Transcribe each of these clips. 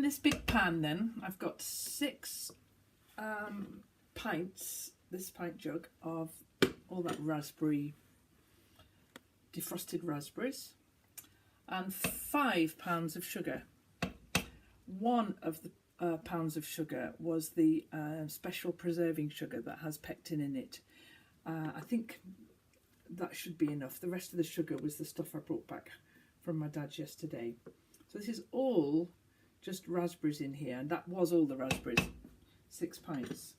in this big pan then, I've got 6 pints, this pint jug of all that raspberry, defrosted raspberries, and 5 pounds of sugar. One of the pounds of sugar was the special preserving sugar that has pectin in it. I think that should be enough. The rest of the sugar was the stuff I brought back from my dad's yesterday. So this is all just raspberries in here, and that was all the raspberries, 6 pints.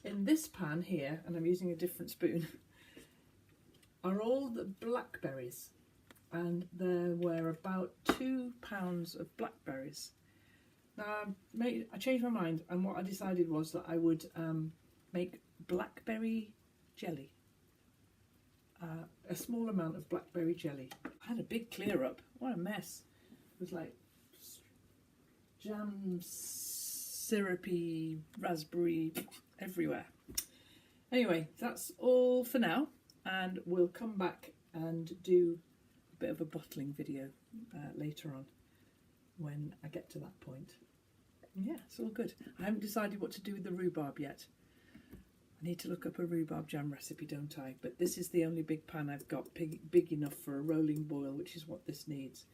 In this pan here, and I'm using a different spoon, are all the blackberries, and there were about 2 pounds of blackberries. Now I changed my mind, and what I decided was that I would make blackberry jelly. A small amount of blackberry jelly. I had a big clear up. What a mess. It was like jam, syrupy, raspberry, everywhere. Anyway, that's all for now, and we'll come back and do a bit of a bottling video later on when I get to that point. Yeah, it's all good. I haven't decided what to do with the rhubarb yet. I need to look up a rhubarb jam recipe, don't I? But this is the only big pan I've got, big enough for a rolling boil, which is what this needs.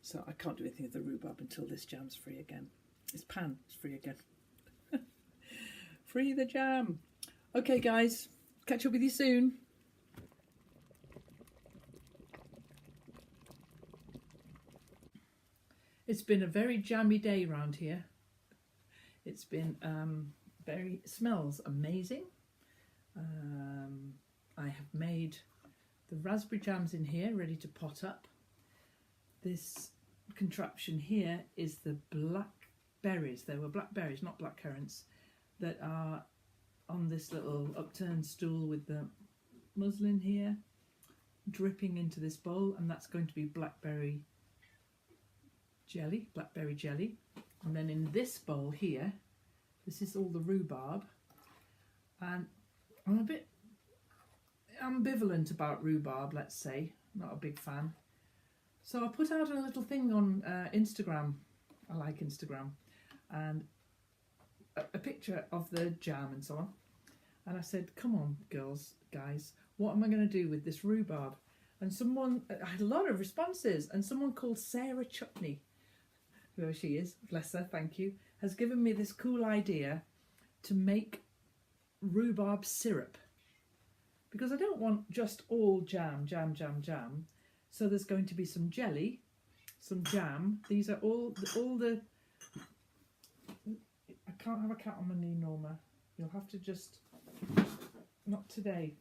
So I can't do anything with the rhubarb until this jam's free again. This pan is free again. Free the jam. Okay, guys, catch up with you soon. It's been a very jammy day around here. It's been smells amazing. I have made the raspberry jams in here ready to pot up. This contraption here is the blackberries. There were blackberries, not black currants, that are on this little upturned stool with the muslin here dripping into this bowl, and that's going to be blackberry jelly. And then in this bowl here, this is all the rhubarb, and I'm a bit ambivalent about rhubarb, let's say, not a big fan. So I put out a little thing on Instagram, I like Instagram, and a picture of the jam and so on. And I said, come on, guys, what am I going to do with this rhubarb? And I had a lot of responses, and someone called Sarah Chutney, whoever she is, bless her, thank you, has given me this cool idea to make rhubarb syrup. Because I don't want just all jam. So there's going to be some jelly, some jam. These are all the... I can't have a cat on my knee, Norma. You'll have to just... Not today.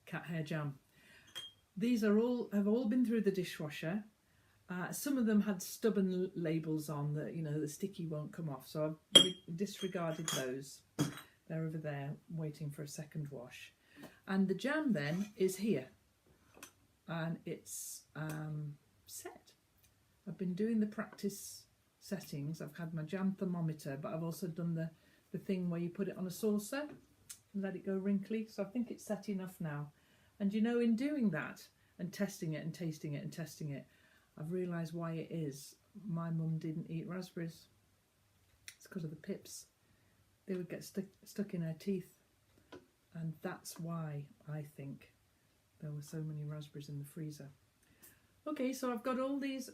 Cat hair jam. These have all been through the dishwasher. Some of them had stubborn labels on that, you know, the sticky won't come off. So I've disregarded those. They're over there waiting for a second wash. And the jam then is here. And it's set. I've been doing the practice settings. I've had my jam thermometer, but I've also done the thing where you put it on a saucer and let it go wrinkly. So I think it's set enough now. And you know, in doing that and testing it and tasting it and testing it, I've realised why it is my mum didn't eat raspberries. It's because of the pips. They would get stuck in her teeth. And that's why I think there were so many raspberries in the freezer. Okay, so I've got all these.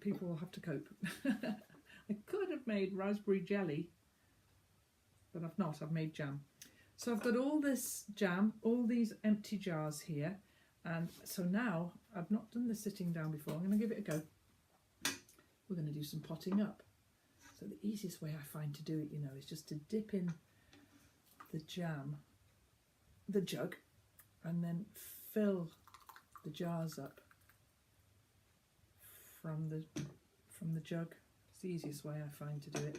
People will have to cope. I could have made raspberry jelly, but I've not. I've made jam. So I've got all this jam, all these empty jars here. And so now, I've not done the sitting down before. I'm going to give it a go. We're going to do some potting up. So the easiest way I find to do it, you know, is just to dip in the jam, the jug, and then fill the jars up from the jug. It's the easiest way I find to do it.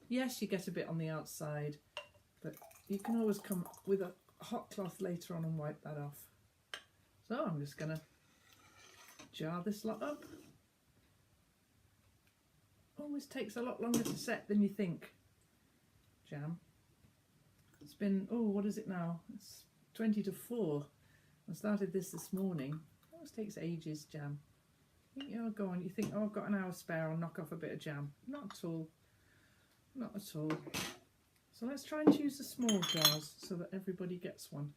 Yes, you get a bit on the outside, but you can always come with a hot cloth later on and wipe that off. So I'm just going to jar this lot up. Always takes a lot longer to set than you think. Jam. It's been, oh, what is it now? It's 20 to 4. I started this morning. It always takes ages, jam. You're going, you think, oh, I've got an hour spare, I'll knock off a bit of jam. Not at all. Not at all. So let's try and choose the small jars so that everybody gets one.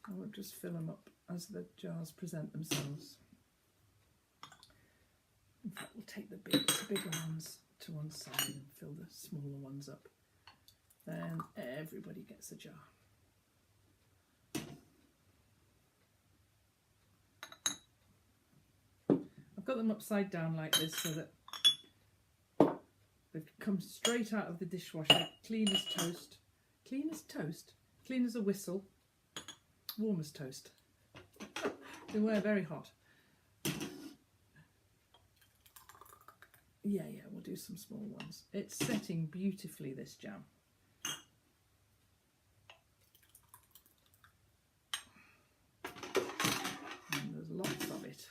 I will just fill them up as the jars present themselves. In fact, we'll take the bigger ones to one side and fill the smaller ones up. Then everybody gets a jar. I've got them upside down like this so that they've come straight out of the dishwasher, clean as toast. Clean as toast? Clean as a whistle. Warm as toast. They were very hot. Yeah, we'll do some small ones. It's setting beautifully, this jam. And there's lots of it.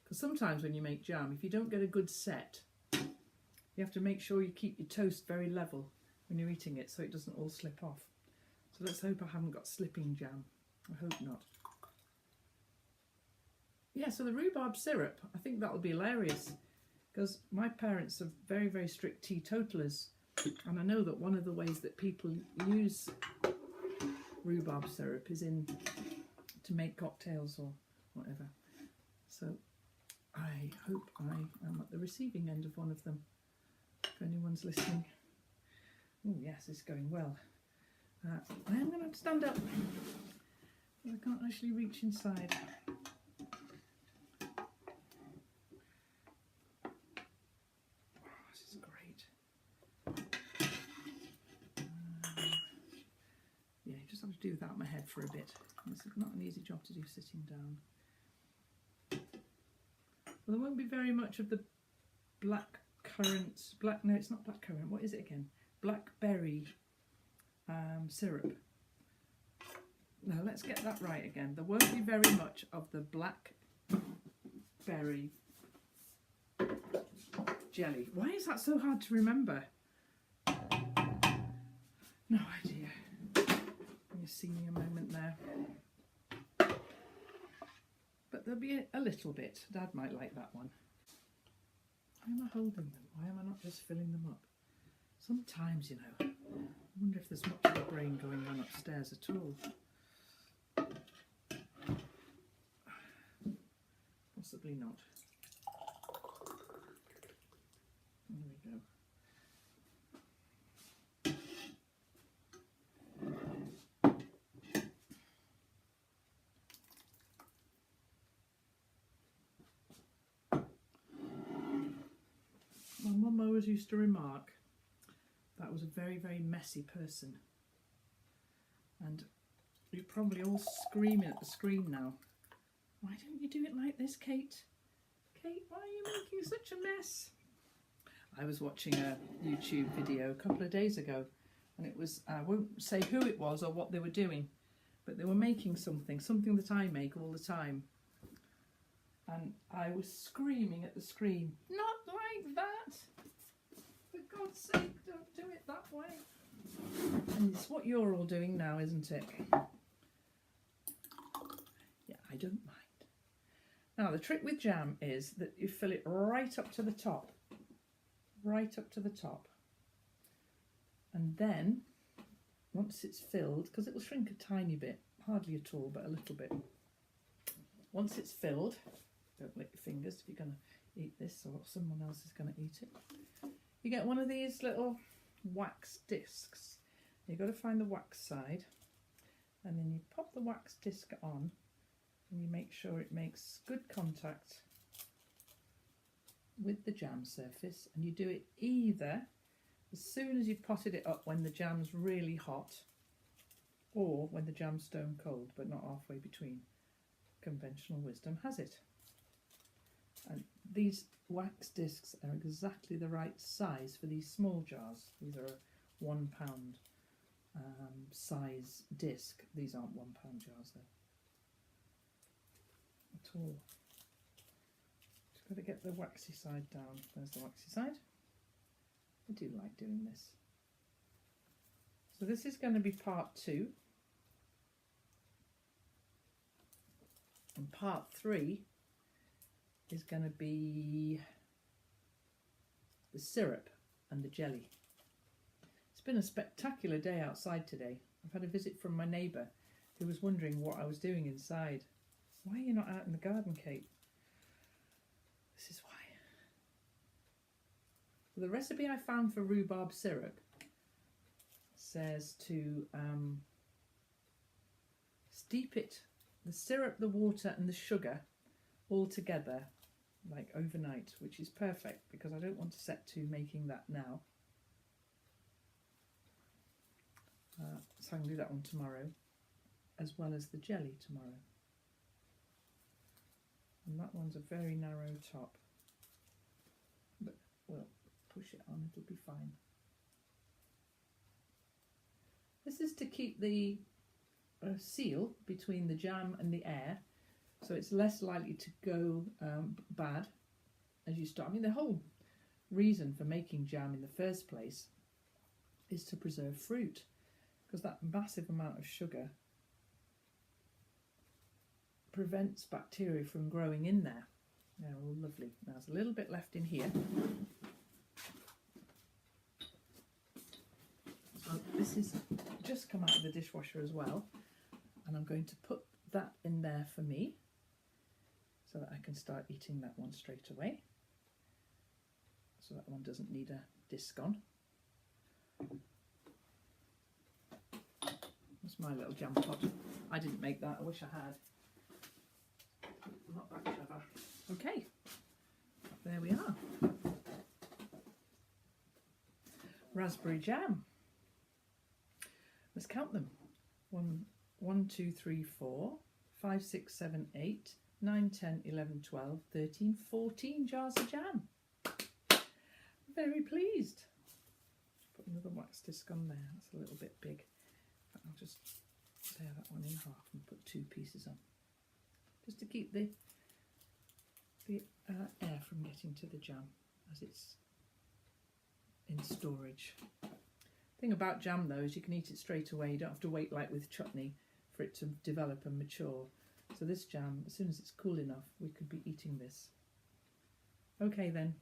Because sometimes when you make jam, if you don't get a good set, you have to make sure you keep your toast very level when you're eating it so it doesn't all slip off. So let's hope I haven't got slipping jam. I hope not. Yeah, so the rhubarb syrup, I think that'll be hilarious. Because my parents are very, very strict teetotalers, and I know that one of the ways that people use rhubarb syrup is to make cocktails or whatever. So I hope I am at the receiving end of one of them, if anyone's listening. Oh yes, it's going well. I am going to have to stand up. I can't actually reach inside. Do without my head for a bit. It's not an easy job to do sitting down. Well, there won't be very much of the black currant, no, it's not black currant, what is it again? Blackberry syrup. Now let's get that right again. There won't be very much of the blackberry jelly. Why is that so hard to remember? No idea. You see me a moment there. But there'll be a little bit. Dad might like that one. Why am I holding them? Why am I not just filling them up? Sometimes, you know, I wonder if there's much of the brain going on upstairs at all. Possibly not. There we go. My mum always used to remark that was a very, very messy person. And you're probably all screaming at the screen now. Why don't you do it like this, Kate? Kate, why are you making such a mess? I was watching a YouTube video a couple of days ago, and it was, I won't say who it was or what they were doing, but they were making something that I make all the time. And I was screaming at the screen, not like that! For God's sake, don't do it that way. And it's what you're all doing now, isn't it? Yeah, I don't mind. Now, the trick with jam is that you fill it right up to the top. Right up to the top. And then, once it's filled, because it will shrink a tiny bit, hardly at all, but a little bit. Once it's filled, don't lick your fingers if you're going to eat this or someone else is going to eat it. You get one of these little wax discs. You've got to find the wax side, and then you pop the wax disc on and you make sure it makes good contact with the jam surface, and you do it either as soon as you've potted it up when the jam's really hot, or when the jam's stone cold, but not halfway between. Conventional wisdom has it. And these wax discs are exactly the right size for these small jars. These are a £1 size disc. These aren't £1 jars though, at all. Just got to get the waxy side down. There's the waxy side. I do like doing this. So this is going to be part 2. And part 3 is going to be the syrup and the jelly. It's been a spectacular day outside today. I've had a visit from my neighbour who was wondering what I was doing inside. Why are you not out in the garden, Kate? This is why. The recipe I found for rhubarb syrup says to steep it, the syrup, the water and the sugar all together like overnight, which is perfect because I don't want to set to making that now. So I can do that one tomorrow, as well as the jelly tomorrow. And that one's a very narrow top, but we'll push it on, it'll be fine. This is to keep the seal between the jam and the air, so it's less likely to go bad as you start. I mean, the whole reason for making jam in the first place is to preserve fruit, because that massive amount of sugar prevents bacteria from growing in there. They're all lovely. Now there's a little bit left in here. So this is just come out of the dishwasher as well, and I'm going to put that in there for me so that I can start eating that one straight away. So that one doesn't need a disc on. That's my little jam pot. I didn't make that, I wish I had. Not that clever. Okay, there we are. Raspberry jam. Let's count them. 1, 2, 3, 4, 5, 6, 7, 8, 9, 10, 11, 12, 13, 14 jars of jam. Very pleased. Put another wax disc on there. That's a little bit big. I'll just tear that one in half and put 2 pieces on, just to keep the air from getting to the jam as it's in storage. Thing about jam though is you can eat it straight away. You don't have to wait like with chutney for it to develop and mature. So this jam, as soon as it's cool enough, we could be eating this. Okay then.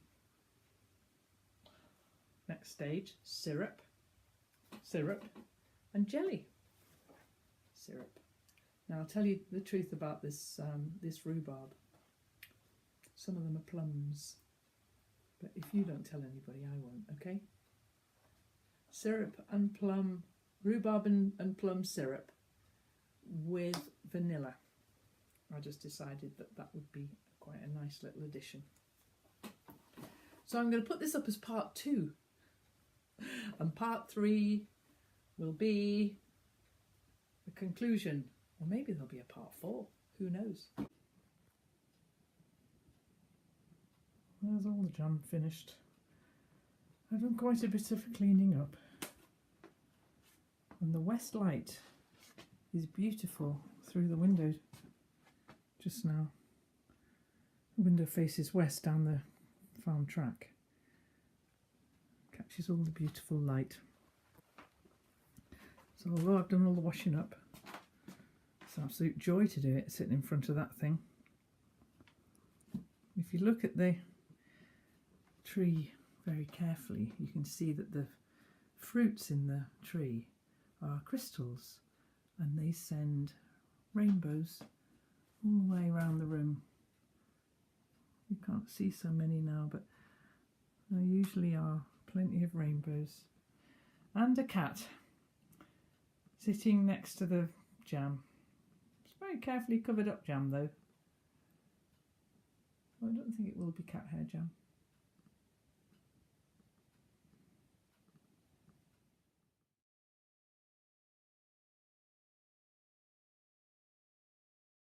Next stage, syrup and jelly. Syrup. Now I'll tell you the truth about this this rhubarb. Some of them are plums, but if you don't tell anybody, I won't, okay? Syrup and plum, rhubarb and plum syrup with vanilla. I just decided that that would be quite a nice little addition. So I'm going to put this up as part 2, and part 3 will be the conclusion, or maybe there'll be a part 4, who knows. There's all the jam finished. I've done quite a bit of cleaning up, and the west light is beautiful through the window just now. The window faces west down the farm track. Catches all the beautiful light. So although I've done all the washing up, it's an absolute joy to do it sitting in front of that thing. If you look at the tree very carefully, you can see that the fruits in the tree are crystals, and they send rainbows all the way around the room. You can't see so many now, but there usually are plenty of rainbows. And a cat sitting next to the jam. It's very carefully covered up jam though. I don't think it will be cat hair jam.